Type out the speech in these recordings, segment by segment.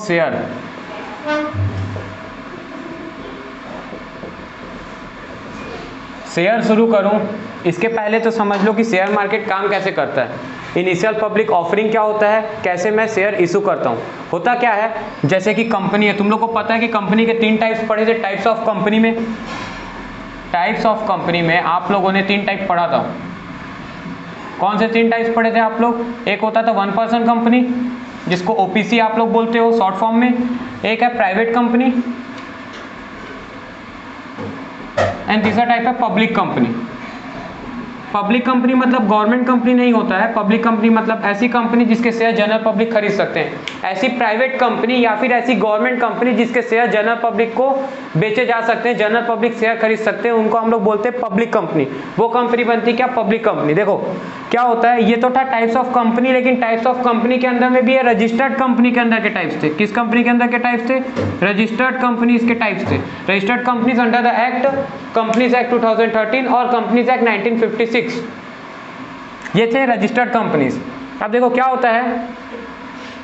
Share. Share शुरू करूं इसके पहले तो समझ लो कि शेयर मार्केट काम कैसे करता है। इनिशियल पब्लिक ऑफरिंग क्या होता है, कैसे मैं शेयर इशू करता हूं। होता क्या है, जैसे कि कंपनी है, तुम लोग को पता है कि कंपनी के 3 टाइप्स पढ़े थे, टाइप्स ऑफ कंपनी में। टाइप्स ऑफ कंपनी में आप लोगों ने 3 टाइप पढ़ा था। कौन से 3 टाइप्स पढ़े थे आप लोग? एक होता था 1 पर्सन कंपनी, जिसको ओपीसी आप लोग बोलते हो शॉर्ट फॉर्म में। एक है प्राइवेट कंपनी एंड तीसरा टाइप है पब्लिक कंपनी। पब्लिक कंपनी मतलब गवर्नमेंट कंपनी नहीं होता है। पब्लिक कंपनी मतलब ऐसी कंपनी जिसके शेयर जनरल पब्लिक खरीद सकते हैं। ऐसी प्राइवेट कंपनी या फिर ऐसी गवर्नमेंट कंपनी जिसके शेयर जनरल पब्लिक को बेचे जा सकते हैं, जनरल पब्लिक शेयर खरीद सकते हैं, उनको हम लोग बोलते हैं पब्लिक कंपनी। वो कंपनी बनती है क्या? Public company. देखो क्या होता है, ये तो था टाइप्स ऑफ कंपनी, लेकिन टाइप्स ऑफ कंपनी के अंदर में भी है रजिस्टर्ड कंपनी के अंदर के टाइप्स थे। किस कंपनी के अंदर के टाइप्स थे? रजिस्टर्ड कंपनीज के टाइप्स थे। Registered companies under the act, companies act 2013 और कंपनीज एक्ट 1956, ये थे रजिस्टर्ड कंपनीज। अब देखो क्या होता है,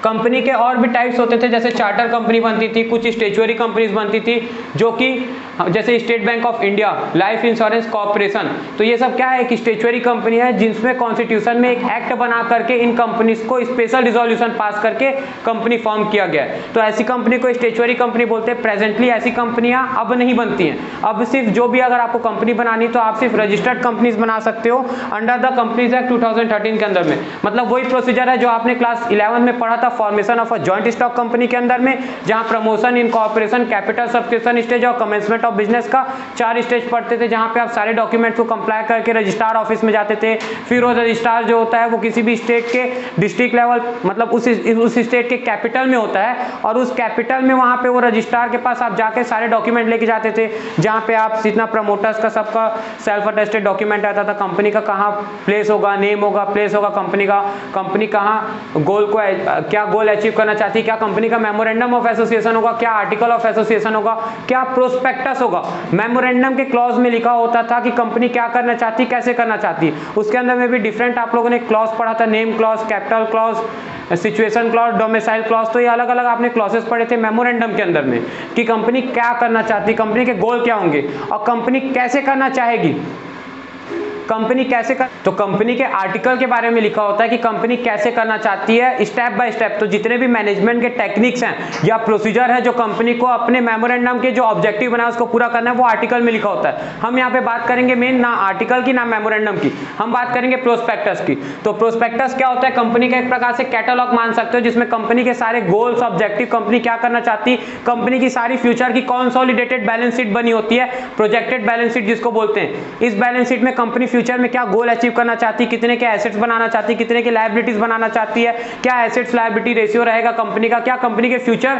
कंपनी के और भी टाइप्स होते थे, जैसे चार्टर कंपनी बनती थी, कुछ स्टेचुअरी कंपनीज बनती थी, जो कि जैसे state bank of India, life insurance corporation. तो ये सब क्या है कि स्टेचुअरी कंपनी है, जिसमें कॉन्स्टिट्यूशन में एक एक्ट बना करके इन कंपनीज को स्पेशल रिजोल्यूशन पास करके कंपनी फॉर्म किया गया है। तो ऐसी कंपनी को स्टेचुअरी कंपनी बोलते हैं। प्रेजेंटली ऐसी कंपनियां अब नहीं बनती हैं। अब सिर्फ जो भी अगर आपको कंपनी बनानी तो आप सिर्फ रजिस्टर्ड कंपनीज बना सकते हो अंडर द कंपनीज एक्ट 2013 के अंदर में। मतलब वही प्रोसीजर है जो आपने क्लास 11 में पढ़ा था, formation of a joint stock company के अंदर में, जहां promotion, incorporation, capital subscription stage और कमेंसमेंट ऑफ बिजनेस का 4 स्टेज पढ़ते थे, जहां पे आप सारे डॉक्यूमेंट्स को कंप्लाई करके रजिस्ट्रार ऑफिस में जाते थे। फिर वो रजिस्ट्रार जो होता है वो किसी भी स्टेट के डिस्ट्रिक्ट लेवल, मतलब उस स्टेट के कैपिटल में होता है, और उस कैपिटल में वहां पे वो रजिस्ट्रार के पास आप जाके सारे डॉक्यूमेंट लेके जाते थे, जहां पे आप जितना प्रमोटर्स का सबका सेल्फ अटेस्टेड डॉक्यूमेंट आता था, कंपनी का कहाँ प्लेस होगा, नेम होगा, प्लेस होगा कंपनी का, कंपनी कहाँ गोल को क्या गोल अचीव करना चाहती है, क्या कंपनी का मेमोरेंडम ऑफ एसोसिएशन होगा, क्या आर्टिकल ऑफ एसोसिएशन होगा, क्या प्रोस्पेक्टस होगा। मेमोरेंडम के क्लॉज में लिखा होता था कि कंपनी क्या करना चाहती, कैसे करना चाहती है। उसके अंदर में भी डिफरेंट आप लोगों ने क्लॉज पढ़ा था, name clause, capital clause, situation clause, domicile clause. तो ये अलग अलग आपने क्लॉजेस पढ़े थे मेमोरेंडम के अंदर में कि कंपनी क्या करना चाहती, कंपनी के गोल क्या होंगे और कंपनी कैसे करना चाहेगी, कंपनी कैसे कर। तो कंपनी के आर्टिकल के बारे में लिखा होता है कि कंपनी कैसे करना चाहती है स्टेप बाय स्टेप। तो जितने भी मैनेजमेंट के टेक्निक्स हैं या प्रोसीजर है जो कंपनी को अपने मेमोरेंडम के जो ऑब्जेक्टिव बना उसको पूरा करना है, वो आर्टिकल में लिखा होता है। हम यहाँ पे बात करेंगे मेन ना आर्टिकल की ना मेमोरेंडम की, हम बात करेंगे प्रोस्पेक्टस की। तो प्रोस्पेक्टस क्या होता है? कंपनी का एक प्रकार से कैटलॉग मान सकते हो, जिसमें कंपनी के सारे गोल्स, ऑब्जेक्टिव, कंपनी क्या करना चाहती, कंपनी की सारी फ्यूचर की कंसोलिडेटेड बैलेंस शीट बनी होती है, प्रोजेक्टेड बैलेंस शीट जिसको बोलते हैं। इस बैलेंस शीट में कंपनी फ्यूचर में क्या गोल अचीव करना चाहती है, कितने के एसेट्स बनाना चाहती है, कितने के लायबिलिटीज बनाना चाहती है, क्या एसेट्स लायबिलिटी रेशियो रहेगा कंपनी का, क्या कंपनी के फ्यूचर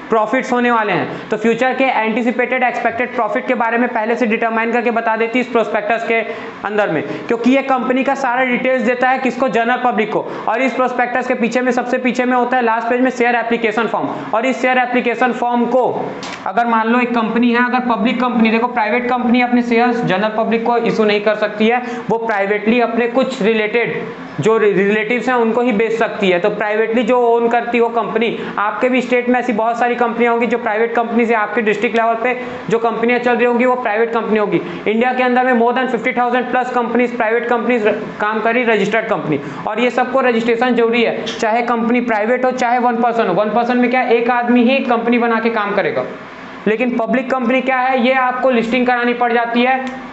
प्रॉफिट्स होने वाले हैं। तो फ्यूचर के एंटिसिपेटेड एक्सपेक्टेड प्रॉफिट के बारे में पहले से डिटरमाइन करके बता देती है इस प्रोस्पेक्टस के अंदर में, क्योंकि ये कंपनी का सारा डिटेल्स देता है किसको, जनरल पब्लिक को। और इस प्रोस्पेक्टस के पीछे में सबसे पीछे में होता है लास्ट पेज में शेयर एप्लीकेशन फॉर्म। और इस शेयर एप्लीकेशन फॉर्म को अगर मान लो एक कंपनी है, अगर पब्लिक कंपनी, देखो प्राइवेट कंपनी अपने शेयर्स जनरल पब्लिक को इशू नहीं कर सकती है, वो प्राइवेटली अपने कुछ रिलेटेड जो रिलेटिव्स हैं उनको ही बेच सकती है। तो प्राइवेटली जो ओन करती हो कंपनी, आपके भी स्टेट में ऐसी बहुत सारी कंपनियां होंगी जो प्राइवेट कंपनी से, आपके डिस्ट्रिक्ट लेवल पे जो कंपनियां चल रही होंगी वो प्राइवेट कंपनी होगी। इंडिया के अंदर में more than 50,000 plus companies, private companies काम करी, रजिस्टर्ड कंपनी। और ये सबको रजिस्ट्रेशन जरूरी है, चाहे कंपनी प्राइवेट हो चाहे 1 पर्सन हो। 1 पर्सन में क्या एक आदमी ही कंपनी बना के काम करेगा, लेकिन पब्लिक कंपनी क्या है, ये आपको लिस्टिंग करानी पड़ जाती है,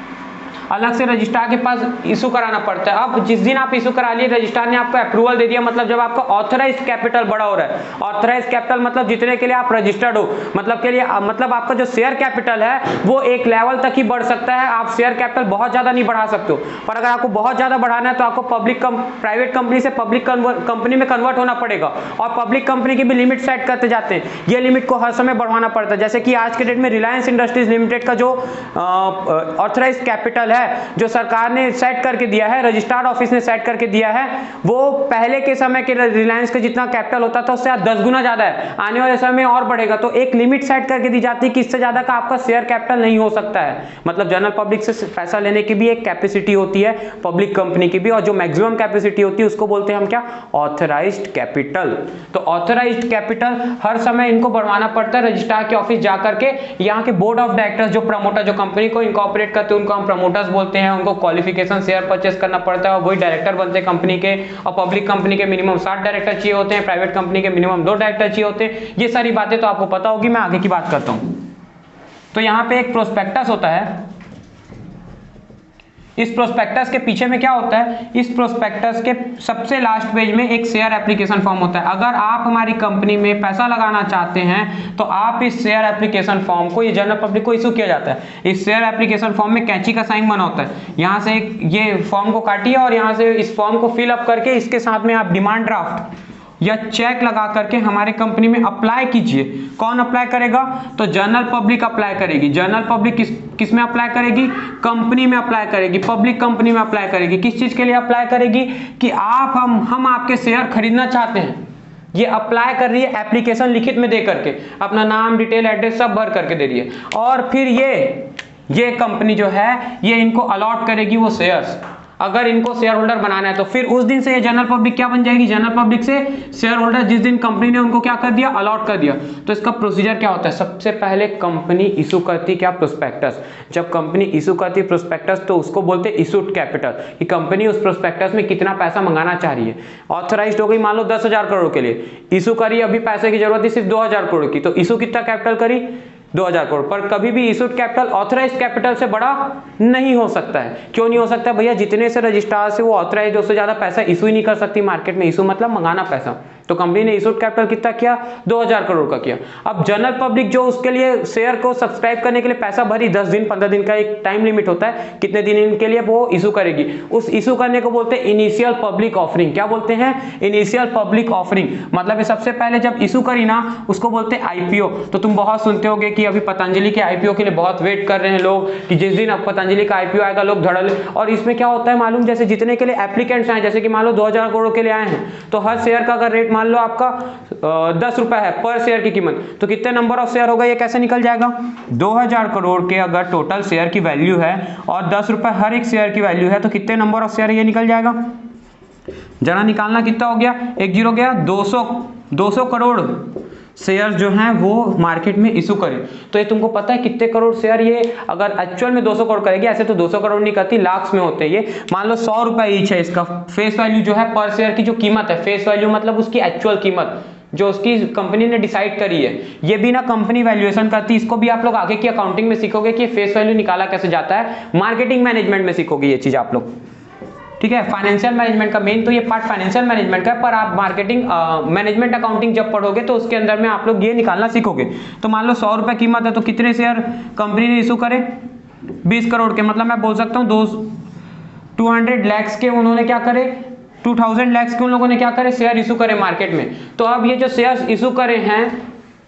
अलग से रजिस्ट्रार के पास इशू कराना पड़ता है। अब जिस दिन आप इशू करा लिए, रजिस्ट्रार ने आपको अप्रूवल दे दिया, मतलब जब आपका ऑथराइज्ड कैपिटल बड़ा हो रहा है। ऑथराइज्ड कैपिटल मतलब जितने के लिए आप रजिस्टर्ड हो, मतलब के लिए मतलब आपका जो शेयर कैपिटल है वो एक लेवल तक ही बढ़ सकता है। आप शेयर कैपिटल बहुत ज्यादा नहीं बढ़ा सकते हो, पर अगर आपको बहुत ज्यादा बढ़ाना है तो आपको प्राइवेट कंपनी से पब्लिक कंपनी में कन्वर्ट होना पड़ेगा। और पब्लिक कंपनी की भी लिमिट सेट करते जाते हैं, ये लिमिट को हर समय बढ़ाना पड़ता है। जैसे कि आज के डेट में रिलायंस इंडस्ट्रीज लिमिटेड का जो ऑथराइज्ड कैपिटल जो सरकार ने सेट करके दिया है, रजिस्ट्रार ऑफिस ने सेट करके दिया है, वो पहले के समय के रिलायंस का जितना कैपिटल होता था उससे 10 गुना ज्यादा है, आने वाले समय में और बढ़ेगा। तो एक लिमिट सेट करके दी जाती है कि इससे ज्यादा का आपका शेयर कैपिटल नहीं हो सकता है। मतलब जनरल पब्लिक से पैसा लेने की भी एक कैपेसिटी होती है, पब्लिक कंपनी की भी, और जो मैक्सिमम कैपेसिटी होती है उसको बोलते हैं हम क्या, ऑथराइज्ड कैपिटल। तो ऑथराइज्ड कैपिटल हर समय इनको बढ़वाना पड़ता है रजिस्ट्रार के ऑफिस जाकर के। यहाँ के बोर्ड ऑफ डायरेक्टर्स जो प्रमोटर, जो कंपनी को इनकॉर्पोरेट करते हैं, उनको हम प्रमोटर्स बोलते हैं। उनको क्वालिफिकेशन शेयर परचेस करना पड़ता है और वही डायरेक्टर बनते हैं कंपनी के। और पब्लिक कंपनी के मिनिमम 60 डायरेक्टर चाहिए होते हैं, प्राइवेट कंपनी के मिनिमम 2 डायरेक्टर चाहिए होते हैं। ये सारी बातें तो आपको पता होगी, मैं आगे की बात करता हूं। तो यहाँ पे एक प्रोस्पेक्टस होता है। इस प्रोस्पेक्टस के पीछे में क्या होता है, इस प्रोस्पेक्टस के सबसे लास्ट पेज में एक शेयर एप्लीकेशन फॉर्म होता है। अगर आप हमारी कंपनी में पैसा लगाना चाहते हैं तो आप इस शेयर एप्लीकेशन फॉर्म को, ये जनरल पब्लिक को इशू किया जाता है। इस शेयर एप्लीकेशन फॉर्म में कैंची का साइन बना होता है। यहाँ से ये फॉर्म को काटिए और यहाँ से इस फॉर्म को फिल अप करके इसके साथ में आप डिमांड ड्राफ्ट या चेक लगा करके हमारे कंपनी में अप्लाई कीजिए। कौन अप्लाई करेगा, तो जनरल पब्लिक अप्लाई करेगी। जनरल पब्लिक किस में अप्लाई करेगी, कंपनी में अप्लाई करेगी, पब्लिक कंपनी में अप्लाई करेगी। किस चीज के लिए अप्लाई करेगी, कि आप हम आपके शेयर खरीदना चाहते हैं। ये अप्लाई कर रही है, एप्लीकेशन लिखित में दे करके, अपना नाम, डिटेल, एड्रेस सब भर करके दे रही है। और फिर ये कंपनी जो है ये इनको अलॉट करेगी वो शेयर्स। अगर इनको शेयर होल्डर बनाना है तो फिर उस दिन से ये जनरल पब्लिक क्या बन जाएगी, जनरल पब्लिक से शेयर होल्डर जिस दिन कंपनी ने उनको क्या कर दिया, अलॉट कर दिया। तो इसका प्रोसीजर क्या होता है, सबसे पहले कंपनी इशू करती क्या, प्रोस्पेक्टस। जब कंपनी इशू करती है प्रोस्पेक्टस तो उसको बोलते हैं इशूड कैपिटल, कि कंपनी उस प्रोस्पेक्टस में कितना पैसा मंगाना चाह रही है। ऑथराइज्ड हो गई मान लो 10,000 करोड़ के लिए, इशू करी, अभी पैसे की जरूरत थी सिर्फ 2,000 करोड़ की, तो इशू कितना कैपिटल करी, 2,000 करोड़। पर कभी भी इशूड कैपिटल ऑथराइज्ड कैपिटल से बड़ा नहीं हो सकता है। क्यों नहीं हो सकता भैया, जितने से रजिस्ट्रार से वो ऑथराइज्ड, उससे ज्यादा पैसा इशू ही नहीं कर सकती मार्केट में। इशू मतलब मंगाना पैसा। तो कंपनी ने इशूड कैपिटल कितना किया, 2,000 करोड़ का किया। अब जनरल पब्लिक जो उसके लिए शेयर को सब्सक्राइब करने के लिए पैसा भरी, 10 दिन 15 दिन का एक टाइम लिमिट होता है, कितने दिन इनके लिए वो इशू करेगी। उस इशू करने को बोलते हैं इनिशियल पब्लिक ऑफरिंग। क्या बोलते हैं, इनिशियल पब्लिक ऑफरिंग। मतलब सबसे पहले जब इशू करी ना उसको बोलते हैं आईपीओ। तो तुम बहुत सुनते होगे कि अभी पतंजलि के आईपीओ के लिए बहुत वेट कर रहे हैं लोग, कि जिस दिन अब पतंजलि का आईपीओ आएगा लोग धड़ल्ले। और इसमें क्या होता है मालूम, जैसे जितने के लिए एप्लीकेंट्स आए, जैसे कि मान लो 2,000 करोड़ के लिए आए हैं, तो हर शेयर का अगर रेट मान लो आपका 10 रुपए है पर शेयर की कीमत, तो कितने नंबर ऑफ शेयर होगा, ये कैसे निकल जाएगा। 2,000 करोड़ के अगर टोटल शेयर की वैल्यू है और 10 रुपए हर एक शेयर की वैल्यू है, तो कितने नंबर ऑफ शेयर ये निकल जाएगा। जरा निकालना, कितना हो गया, एक जीरो गया, 200 करोड़ शेयर जो हैं वो मार्केट में इशू करें। तो ये तुमको पता है कितने करोड़ शेयर ये अगर एक्चुअल में 200 करोड़ करेगी, ऐसे तो 200 करोड़ नहीं करती, लाख्स में होते हैं ये। मान लो 100 रुपए ईच है इसका फेस वैल्यू जो है पर शेयर की जो कीमत है, फेस वैल्यू मतलब उसकी एक्चुअल कीमत जो उसकी कंपनी ने डिसाइड करी है। ये भी ना कंपनी वैल्यूएशन करती है, इसको भी आप लोग आगे की अकाउंटिंग में सीखोगे कि फेस वैल्यू निकाला कैसे जाता है, मार्केटिंग मैनेजमेंट में सीखोगे ये चीज आप लोग। ठीक है, फाइनेंशियल मैनेजमेंट का मेन तो ये पार्ट फाइनेंशियल मैनेजमेंट का है, पर आप मार्केटिंग मैनेजमेंट अकाउंटिंग जब पढ़ोगे तो उसके अंदर में आप लोग ये निकालना सीखोगे। तो मान लो 100 रुपए कीमत है, तो कितने शेयर कंपनी ने इशू करे, 20 करोड़ के। मतलब मैं बोल सकता हूँ 200 lakhs के उन्होंने क्या करे, 2000 lakhs के उन लोगों ने क्या करे, शेयर इशू करे मार्केट में। तो अब ये जो शेयर इशू करे हैं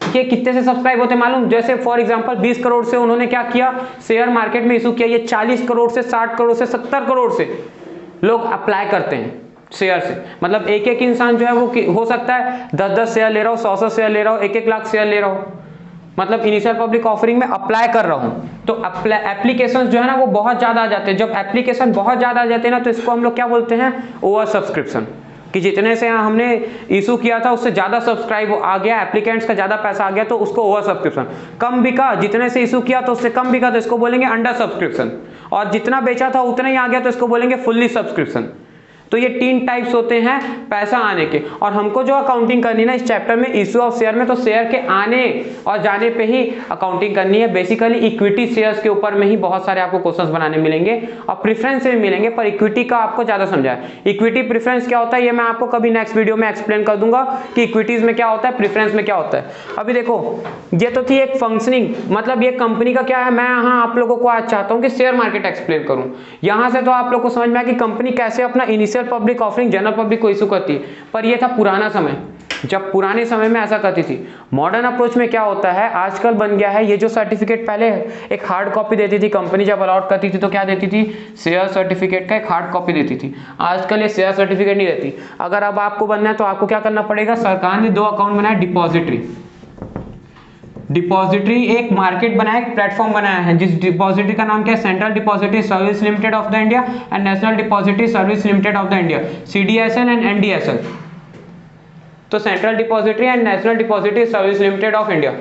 ये कितने से सब्सक्राइब होते हैं मालूम, जैसे फॉर एग्जांपल 20 करोड़ से उन्होंने क्या किया, शेयर मार्केट में इशू किया। ये 40 करोड़ से, 60 करोड़ से, 70 करोड़ से लोग अप्लाई करते हैं शेयर से। मतलब एक एक इंसान जो है वो हो सकता है 10-10 शेयर ले रहा हो, 100-100 शेयर ले रहा हो, 1-1 लाख शेयर ले रहा हो। मतलब इनिशियल पब्लिक ऑफरिंग में अप्लाई कर रहा हूं तो एप्लीकेशन जो है ना वो बहुत ज्यादा आ जाते हैं। जब एप्लीकेशन बहुत ज्यादा आ जाते हैं ना तो इसको हम लोग क्या बोलते हैं, ओवर सब्सक्रिप्शन। कि जितने से हमने इशू किया था उससे ज्यादा सब्सक्राइब आ गया, एप्लीकेंट्स का ज्यादा पैसा आ गया तो उसको ओवर सब्सक्रिप्शन। कम बिका, जितने से इशू किया तो उससे कम बिका तो इसको बोलेंगे अंडर सब्सक्रिप्शन। और जितना बेचा था उतना ही आ गया तो इसको बोलेंगे फुल्ली सब्सक्रिप्शन। तो ये 3 टाइप्स होते हैं पैसा आने के। और हमको जो अकाउंटिंग करनी है ना इस चैप्टर में इशू ऑफ शेयर में, तो शेयर के आने और जाने पे ही अकाउंटिंग करनी है। बेसिकली इक्विटी शेयर्स के ऊपर में ही बहुत सारे आपको क्वेश्चंस बनाने मिलेंगे और प्रेफरेंस से भी मिलेंगे, पर इक्विटी का आपको ज्यादा समझा है। इक्विटी प्रेफरेंस क्या होता है ये मैं आपको कभी नेक्स्ट वीडियो में एक्सप्लेन कर दूंगा कि इक्विटीज में क्या होता है, प्रेफरेंस में क्या होता है। अभी देखो ये तो थी एक फंक्शनिंग, मतलब ये कंपनी का क्या है। मैं यहाँ आप लोगों को आज चाहता हूँ कि शेयर मार्केट एक्सप्लेन करूँ। यहाँ से तो आप लोग को समझ में आया कि कंपनी कैसे अपना initial public offering general public को इशू करती है। पर ये था पुराना समय, जब पुराने समय में ऐसा करती थी। मॉडर्न अप्रोच में क्या होता है, आजकल बन गया है ये जो सर्टिफिकेट, पहले एक हार्ड कॉपी देती थी कंपनी, जब अलॉट करती थी तो क्या देती थी, शेयर सर्टिफिकेट का एक हार्ड कॉपी देती थी। आजकल ये शेयर सर्टिफिकेट नहीं देती। अगर अब आपको बनना है तो आपको क्या करना पड़ेगा, सरकार ने 2 अकाउंट बनाया, डिपॉजिटरी एक मार्केट बनाया, एक प्लेटफॉर्म बनाया है, जिस डिपॉजिटरी का नाम क्या है, central depository service limited of the India and national depository service limited of the India, CDSL and NDSL। तो central depository and national depository service limited of India.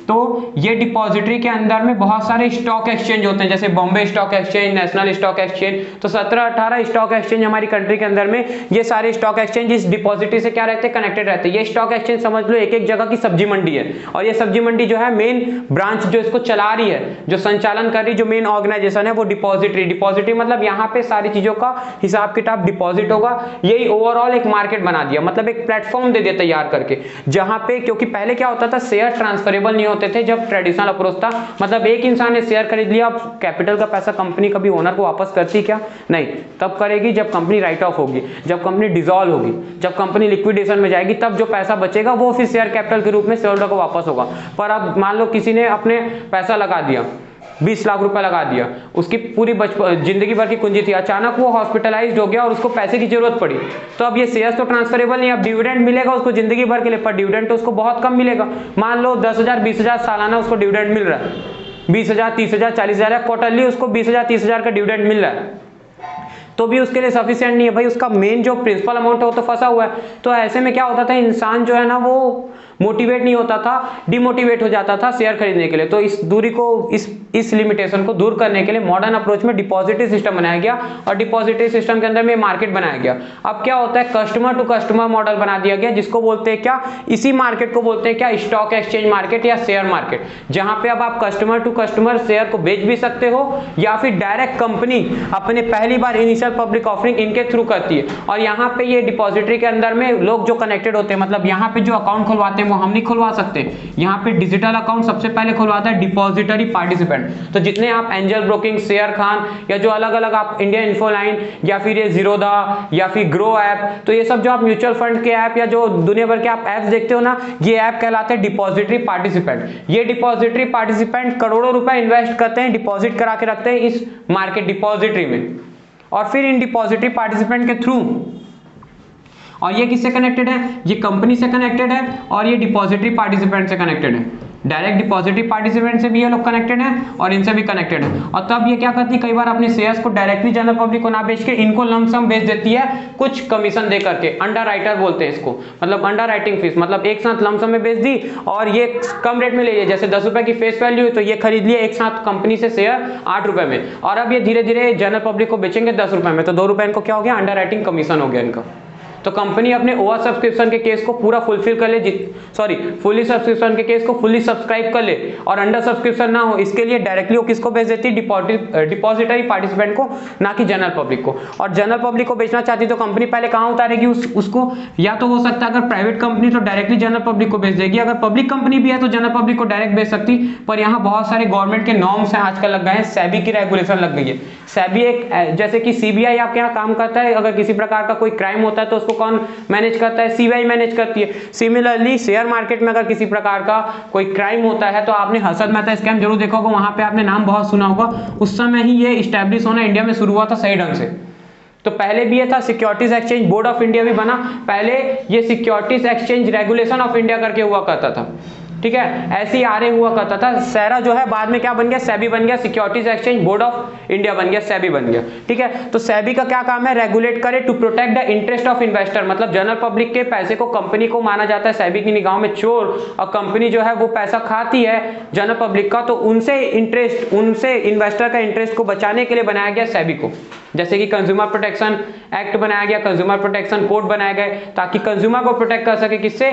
तो ये डिपॉजिटरी के अंदर में बहुत सारे स्टॉक एक्सचेंज होते हैं, जैसे Bombay stock exchange, national stock exchange. तो 17-18 स्टॉक एक्सचेंज हमारी कंट्री के अंदर में, ये सारे स्टॉक एक्सचेंज इस डिपॉजिटरी से क्या रहते हैं, कनेक्टेड रहते हैं। ये स्टॉक एक्सचेंज समझ लो एक एक जगह की सब्जी मंडी है, और ये सब्जी मंडी जो है मेन ब्रांच जो इसको चला रही है, जो संचालन कर रही, जो मेन ऑर्गेनाइजेशन है वो डिपॉजिटरी मतलब यहाँ पे सारी चीजों का हिसाब किताब डिपॉजिट होगा। यही ओवरऑल एक मार्केट बना दिया, मतलब एक प्लेटफॉर्म दे दिया तैयार करके, जहां पे, क्योंकि पहले क्या होता था, शेयर ट्रांसफरेबल नहीं होते थे जब ट्रेडिशनल अप्रोच था। मतलब एक इंसान ने शेयर खरीद लिया, अब कैपिटल का पैसा कंपनी कभी ओनर को वापस करती क्या, नहीं, तब करेगी जब कंपनी राइट ऑफ होगी, जब कंपनी डिसॉल्व होगी, जब कंपनी लिक्विडेशन में जाएगी, तब जो पैसा बचेगा वो फिर शेयर कैपिटल के रूप में शेयर होल्डर को वापस होगा। पर अब मान लो किसी ने अपने पैसा लगा दिया, 20 लाख रुपए लगा दिया, उसकी पूरी जिंदगी भर की कुंजी थी, अचानक वो हॉस्पिटलाइज्ड हो गया और उसको पैसे की जरूरत पड़ी, तो अब ये शेयर्स तो ट्रांसफरेबल नहीं, अब डिविडेंड मिलेगा उसको जिंदगी भर के लिए, पर डिविडेंड तो उसको बहुत कम मिलेगा। मान लो 10,000 20,000 सालाना उसको डिविडेंड मिल रहा है, 20,000 30,000 40,000 या क्वार्टरली उसको 20,000 30,000 का डिविडेंड मिल रहा है, तो भी उसके लिए सफिशिएंट नहीं है भाई, उसका मेन जो प्रिंसिपल अमाउंट है वो तो फंसा हुआ है। तो ऐसे में क्या होता था, इंसान जो है ना वो मोटिवेट नहीं होता था, डिमोटिवेट हो जाता था शेयर खरीदने के लिए। तो इस दूरी को, इस लिमिटेशन को दूर करने के लिए मॉडर्न अप्रोच में डिपॉजिटरी सिस्टम बनाया गया, और डिपॉजिटरी सिस्टम के अंदर में मार्केट बनाया गया। अब क्या होता है, कस्टमर टू कस्टमर मॉडल बना दिया गया, जिसको बोलते हैं क्या, इसी मार्केट को बोलते हैं क्या, स्टॉक एक्सचेंज मार्केट या शेयर मार्केट, जहां पे अब आप कस्टमर टू कस्टमर शेयर को बेच भी सकते हो, या फिर डायरेक्ट कंपनी अपने पहली बार इनिशियल पब्लिक ऑफरिंग इनके थ्रू करती है। और यहाँ पे ये डिपॉजिटरी के अंदर में लोग जो कनेक्टेड होते हैं, मतलब यहाँ पे जो अकाउंट खुलवाते हैं वो हम नहीं खुलवा सकते, यहाँ पे डिजिटल अकाउंट सबसे पहले खुलवाता है डिपॉजिटरी पार्टिसिपेंट। तो जितने आप एंजल ब्रोकिंग, शेयर खान, या जो अलग अलग आप इंडिया इन्फोलाइन, या फिर ये जीरोधा, या फिर ग्रो ऐप, तो ये सब जो आप म्यूचुअल फंड के ऐप या जो दुनिया भर के आप ऐप्स देखते हो ना, ये ऐप कहलाते हैं डिपॉजिटरी पार्टिसिपेंट। ये डिपॉजिटरी पार्टिसिपेंट करोड़ों रुपए इन्वेस्ट करते हैं, डिपॉजिट करा के रखते हैं इस मार्केट डिपॉजिटरी में, और फिर इन डिपॉजिटरी पार्टिसिपेंट के थ्रू, और ये किससे कनेक्टेड है, ये कंपनी से कनेक्टेड है, और ये डिपॉजिटरी पार्टिसिपेंट से कनेक्टेड है। डायरेक्ट डिपॉजिटरी पार्टिसिपेंट से भी ये लोग कनेक्टेड हैं और इनसे भी कनेक्टेड है। और तब ये क्या करती है, कई बार अपने शेयर्स को डायरेक्टली जनरल पब्लिक को ना बेच के इनको लमसम बेच देती है, कुछ कमीशन दे करके, अंडर राइटर बोलते हैं इसको, मतलब अंडर राइटिंग फीस, मतलब एक साथ लमसम में बेच दी और ये कम रेट में ले लिया, जैसे 10 रुपए की फेस वैल्यू है तो ये खरीद लिए एक साथ कंपनी से शेयर 8 रुपए में, और अब ये धीरे धीरे जनरल पब्लिक को बेचेंगे 10 रुपए में, तो 2 रुपए इनको क्या हो गया, अंडर राइटिंग कमीशन हो गया इनका। तो कंपनी अपने ओवर सब्सक्रिप्शन के केस को पूरा फुलफिल कर ले, फुली सब्सक्रिप्शन के केस को फुली सब्सक्राइब कर ले, और अंडर सब्सक्रिप्शन ना हो, इसके लिए डायरेक्टली वो किसको बेच देती है, डिपॉजिटरी पार्टिसिपेंट को, ना कि जनरल पब्लिक को। और जनरल पब्लिक को बेचना चाहती तो कंपनी पहले कहां उतारेगी उसको, या तो हो सकता है अगर प्राइवेट कंपनी तो डायरेक्टली जनरल पब्लिक को बेच देगी, अगर पब्लिक कंपनी भी है तो जनरल पब्लिक को डायरेक्ट बेच सकती। पर यहाँ बहुत सारे गवर्नमेंट के नॉर्म्स हैं आजकल लग गए हैं, सेबी की रेगुलेशन लग गई है। सेबी एक, जैसे कि सीबीआई आपके यहाँ काम करता है, अगर किसी प्रकार का कोई क्राइम होता है तो उसको कौन मैनेज करता है, सीबीआई मैनेज करती है। सिमिलरली शेयर मार्केट में अगर किसी प्रकार का कोई क्राइम होता है, तो आपने हर्षद मेहता स्कैम जरूर देखा होगा, वहां पे आपने नाम बहुत सुना होगा, उस समय ही ये इस्टेब्लिश होना इंडिया में शुरू हुआ था सही ढंग से। तो पहले भी ये था, securities exchange board of India भी बना, पहले ये securities exchange regulation of India करके हुआ करता था, ठीक है, ऐसे ही आरे हुआ करता था। सेरा जो है बाद में क्या बन गया, सेबी बन गया, securities exchange board of India बन गया, सेबी बन गया, ठीक है। तो सेबी का क्या काम है, रेगुलेट करे to protect the interest of investor, मतलब जनरल पब्लिक के पैसे को, कंपनी को माना जाता है सेबी की निगाहों में चोर, और कंपनी जो है वो पैसा खाती है जनरल पब्लिक का, तो उनसे इन्वेस्टर का इंटरेस्ट को बचाने के लिए बनाया गया सेबी को। जैसे कि कंज्यूमर प्रोटेक्शन एक्ट बनाया गया, कंज्यूमर प्रोटेक्शन कोड बनाए गए, ताकि कंज्यूमर को प्रोटेक्ट कर सके, किससे,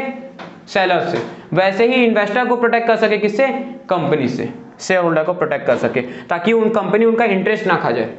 सेलर से, वैसे ही इन्वेस्टर को प्रोटेक्ट कर सके, किससे, कंपनी से, शेयर होल्डर को प्रोटेक्ट कर सके, ताकि उन कंपनी उनका इंटरेस्ट ना खा जाए।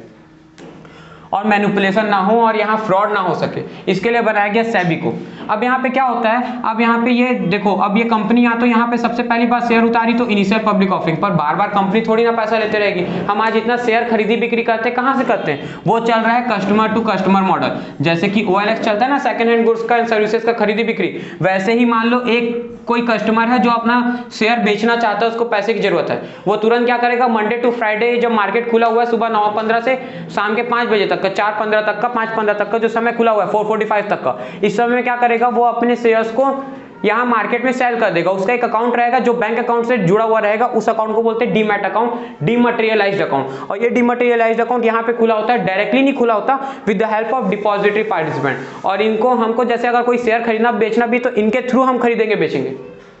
और मैनिपुलेशन ना हो और यहाँ फ्रॉड ना हो सके, इसके लिए बनाया गया सेबी को। अब यहाँ पे क्या होता है, अब यहाँ पे ये देखो, अब ये कंपनी या तो यहाँ पे सबसे पहली बार शेयर उतारी तो इनिशियल पब्लिक ऑफरिंग पर, बार बार कंपनी थोड़ी ना पैसा लेते रहेगी। हम आज इतना शेयर खरीदी बिक्री करते हैं, कहाँ से करते हैं, वो चल रहा है कस्टमर टू कस्टमर मॉडल। जैसे कि OLX चलता है ना, सेकंड हैंड गुड्स का एंड सर्विसेज का खरीदी बिक्री, वैसे ही मान लो एक कोई कस्टमर है जो अपना शेयर बेचना चाहता है, उसको पैसे की जरूरत है, वो तुरंत क्या करेगा, मंडे टू फ्राइडे जब मार्केट खुला हुआ है सुबह 9:15 से शाम के 5 बजे तक का, 4:15 तक का, 5:15 तक का जो समय खुला हुआ है, 4:45 तक का, इस समय में क्या करेगा, वो अपने शेयर्स को यहाँ मार्केट में सेल कर देगा। उसका एक अकाउंट रहेगा जो बैंक अकाउंट से जुड़ा हुआ रहेगा, उस अकाउंट को बोलते हैं डीमैट अकाउंट, डीमटेरियलाइज्ड अकाउंट। और ये डीमटेरियलाइज्ड अकाउंट यहाँ पे खुला होता है, डायरेक्टली नहीं खुला होता, with the help of depository participant. और इनको हमको जैसे अगर कोई शेयर खरीदना बेचना भी तो इनके थ्रू हम खरीदेंगे बेचेंगे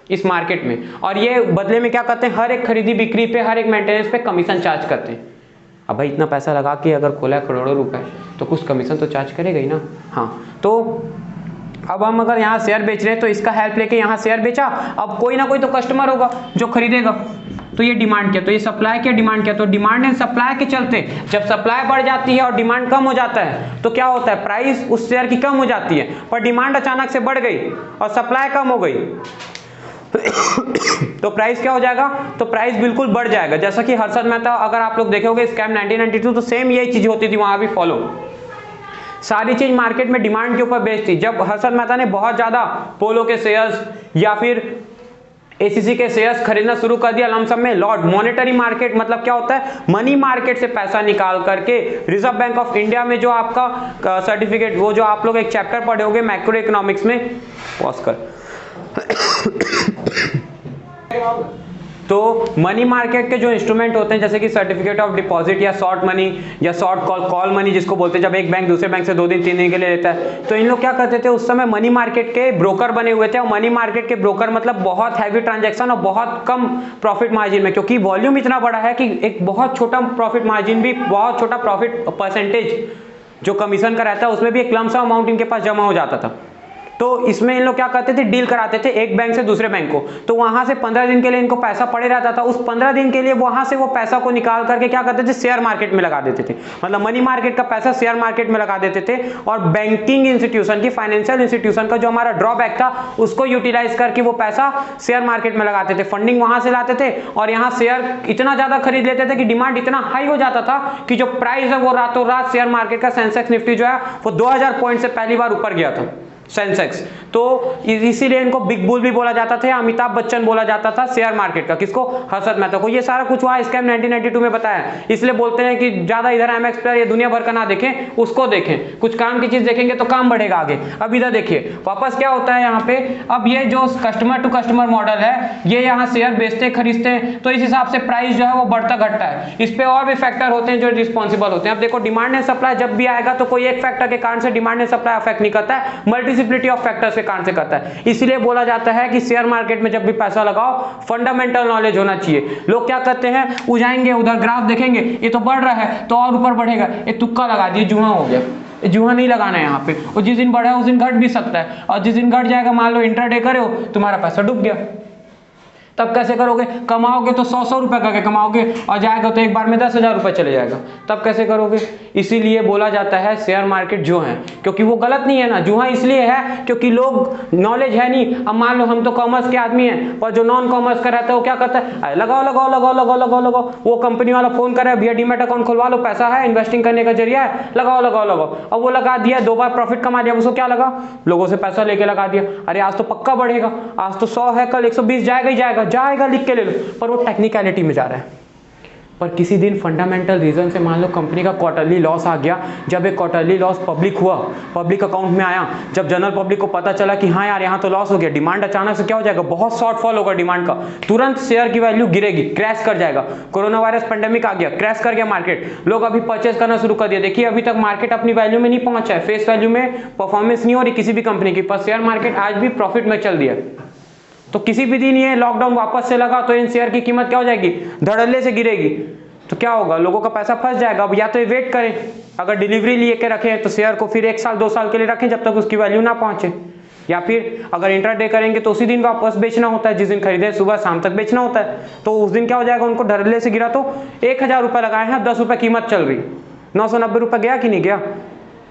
इस मार्केट में, और ये बदले में क्या करते हैं, हर एक खरीदी बिक्री पे, हर एक मेंटेनेंस पे कमीशन चार्ज करते हैं। अब भाई इतना पैसा लगा के अगर खोला है करोड़ों रुपए तो कुछ कमीशन तो चार्ज करेगा ही ना। हाँ, तो अब हम अगर यहाँ शेयर बेच रहे हैं तो इसका हेल्प लेके यहाँ शेयर बेचा, अब कोई ना कोई तो कस्टमर होगा जो खरीदेगा, तो ये डिमांड किया, तो ये सप्लाई किया, डिमांड किया, तो डिमांड एंड सप्लाई के चलते जब सप्लाई बढ़ जाती है और डिमांड कम हो जाता है तो क्या होता है, प्राइस उस शेयर की कम हो जाती है, पर डिमांड अचानक से बढ़ गई और सप्लाई कम हो गई तो प्राइस क्या हो जाएगा, तो प्राइस बिल्कुल बढ़ जाएगा। जैसा कि हर्षद मेहता, अगर आप लोग देखोगे स्कैम 1992, तो सेम यही चीज होती थी वहां भी फॉलो, सारी चीज मार्केट में डिमांड के ऊपर बेस्ड थी। जब हर्षद मेहता ने बहुत ज्यादा पोलो के शेयर्स या फिर ACC के शेयर्स खरीदना शुरू कर दिया लमसम में, लॉट मॉनेटरी मार्केट मतलब क्या होता है, मनी मार्केट से पैसा निकाल करके रिजर्व बैंक ऑफ इंडिया में जो आपका सर्टिफिकेट, वो जो आप लोग एक चैप्टर पढ़े होंगे मैक्रो इकोनॉमिक्स में, पॉज कर तो मनी मार्केट के जो इंस्ट्रूमेंट होते हैं जैसे कि सर्टिफिकेट ऑफ डिपॉजिट या शॉर्ट मनी या शॉर्ट कॉल मनी जिसको बोलते हैं, जब एक बैंक दूसरे बैंक से 2 दिन 3 दिन के लिए लेता है, तो इन लोग क्या करते थे उस समय, मनी मार्केट के ब्रोकर बने हुए थे। और मनी मार्केट के ब्रोकर मतलब बहुत हैवी ट्रांजैक्शन और बहुत कम प्रॉफिट मार्जिन में, क्योंकि वॉल्यूम इतना बड़ा है कि एक बहुत छोटा प्रॉफिट मार्जिन भी, बहुत छोटा प्रॉफिट परसेंटेज जो कमीशन का रहता है उसमें भी एक लमसम अमाउंट इनके पास जमा हो जाता था। तो इसमें इन लोग क्या करते थे, डील कराते थे एक बैंक से दूसरे बैंक को, तो वहां से 15 दिन के लिए इनको पैसा पड़े रहता था, उस 15 दिन के लिए वहां से वो पैसा को निकाल करके क्या करते थे, शेयर मार्केट में लगा देते थे। मतलब मनी मार्केट का पैसा शेयर मार्केट में लगा देते थे, और बैंकिंग इंस्टीट्यूशन की, फाइनेंशियल इंस्टीट्यूशन का जो हमारा ड्रॉबैक था उसको यूटिलाइज करके वो पैसा शेयर मार्केट में लगाते थे, फंडिंग वहां से लाते थे, और यहाँ शेयर इतना ज्यादा खरीद लेते थे कि डिमांड इतना हाई हो जाता था कि जो प्राइस है वो रातों रात शेयर मार्केट का सेंसेक्स निफ्टी जो है वो 2000 पॉइंट से पहली बार ऊपर गया था सेंसेक्स। तो इसीलिए इनको बिग बुल भी बोला जाता था, अमिताभ बच्चन बोला जाता था शेयर मार्केट का, किसको, हर्षद मेहता को। ये सारा कुछ हुआ स्कैम 1992 में बताया, इसलिए बोलते हैं कि ज्यादा इधर MX पर ये दुनिया भर का ना देखें, उसको देखें, कुछ काम की चीज देखेंगे तो काम बढ़ेगा आगे। अब इधर देखिए वापस क्या होता है यहाँ पे, अब ये जो कस्टमर टू कस्टमर मॉडल है, ये यहाँ शेयर बेचते खरीदते हैं, तो इस हिसाब से प्राइस जो है वो बढ़ता घटता है। इस पे और भी फैक्टर होते हैं जो रिस्पॉन्सिबल होते हैं। अब देखो डिमांड एंड सप्लाई जब भी आएगा तो कोई एक फैक्टर के कारण से डिमांड एंड सप्लाई अफेक्ट नहीं करता है, मल्टीप्लिसिटी ऑफ फैक्टर्स के कारण से करता है। इसीलिए बोला जाता है कि शेयर मार्केट में जब भी पैसा लगाओ फंडामेंटल नॉलेज होना चाहिए। लोग क्या करते हैं, उजाएंगे उधर ग्राफ देखेंगे, ये तो बढ़ रहा है तो और ऊपर बढ़ेगा, ये तुक्का लगा दिए, जुआ हो गया, जुआ नहीं लगाना है यहाँ पे। और जिस दिन बढ़ा है उस दिन घट भी सकता है, और जिस दिन घट जाएगा, मान लो इंट्राडे करे हो, तुम्हारा पैसा डूब गया, तब कैसे करोगे, कमाओगे तो 100 रुपए करके कमाओगे, और जाएगा तो एक बार में 10,000 रुपए चले जाएगा, तब कैसे करोगे। इसीलिए बोला जाता है शेयर मार्केट जो है, क्योंकि वो गलत नहीं है ना, जुआ इसलिए है क्योंकि लोग नॉलेज है नहीं। अब मान लो हम तो कॉमर्स के आदमी हैं, और जो नॉन कॉमर्स का रहता है वो क्या करता है, लगाओ लगाओ लगाओ लगाओ लगाओ लगाओ, वो कंपनी वाला फोन करे, भैया डीमैट अकाउंट खुलवा लो, पैसा है, इन्वेस्टिंग करने का जरिया है, लगाओ लगाओ लगाओ। अब वो लगा दिया, 2 बार प्रॉफिट कमा लिया, उसको क्या लगा, लोगों से पैसा लेके लगा दिया, अरे आज तो पक्का बढ़ेगा, आज तो 100 है, कल 120 जाएगा ही जाएगा, जाएगा लिख के ले लो, पर वो टेक्निकलिटी में जा रहा है। पर किसी दिन फंडामेंटल रीजन से मान लो कंपनी का क्वार्टरली लॉस आ गया, जब एक क्वार्टरली लॉस पब्लिक हुआ, पब्लिक अकाउंट में आया, जब जनरल पब्लिक को पता चला कि हाँ यार यहाँ तो लॉस हो गया, डिमांड अचानक से क्या हो जाएगा, बहुत शॉर्टफॉल होगा डिमांड का, तुरंत शेयर की वैल्यू गिरेगी, क्रैश कर जाएगा। कोरोना वायरस पेंडेमिक आ गया, क्रैश कर गया मार्केट, लोग अभी परचेज करना शुरू कर दिया। देखिए अभी तक मार्केट अपनी वैल्यू में नहीं पहुंचा है, फेस वैल्यू में परफॉर्मेंस नहीं हो रही किसी भी कंपनी की, पर शेयर मार्केट आज भी प्रॉफिट में चल दिया। तो किसी भी दिन ये लॉकडाउन वापस से लगा तो इन शेयर की कीमत क्या हो जाएगी, धड़ल्ले से गिरेगी, तो क्या होगा, लोगों का पैसा फंस जाएगा। अब या तो ये वेट करें, अगर डिलीवरी लिए के रखें तो शेयर को फिर 1 साल 2 साल के लिए रखें जब तक उसकी वैल्यू ना पहुंचे, या फिर अगर इंट्राडे करेंगे तो उसी दिन वापस बेचना होता है, जिस दिन खरीदे सुबह शाम तक बेचना होता है, तो उस दिन क्या हो जाएगा, उनको धड़ल्ले से गिरा तो 1000 रुपए लगाए हैं, 10 रुपए कीमत चल रही, 990 रुपये गया कि नहीं गया?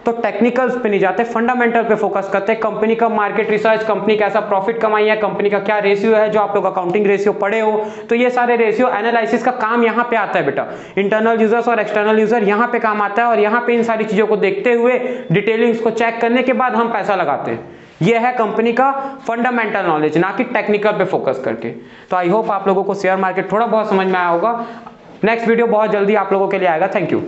तो टेक्निकल्स पे नहीं जाते, फंडामेंटल पे फोकस करते हैं। कंपनी का मार्केट रिसर्च, कंपनी कैसा प्रॉफिट कमाई है, कंपनी का क्या रेशियो है, जो आप लोग अकाउंटिंग रेशियो पढ़े हो, तो ये सारे रेशियो एनालिसिस का काम यहाँ पे आता है बेटा। इंटरनल यूजर्स और एक्सटर्नल यूजर यहाँ पे काम आता है, और यहाँ पे इन सारी चीजों को देखते हुए डिटेलिंग्स को चेक करने के बाद हम पैसा लगाते हैं। ये है कंपनी का फंडामेंटल नॉलेज, ना कि टेक्निकल पे फोकस करके। तो आई होप आप लोगों को शेयर मार्केट थोड़ा बहुत समझ में आया होगा। नेक्स्ट वीडियो बहुत जल्दी आप लोगों के लिए आएगा। Thank you.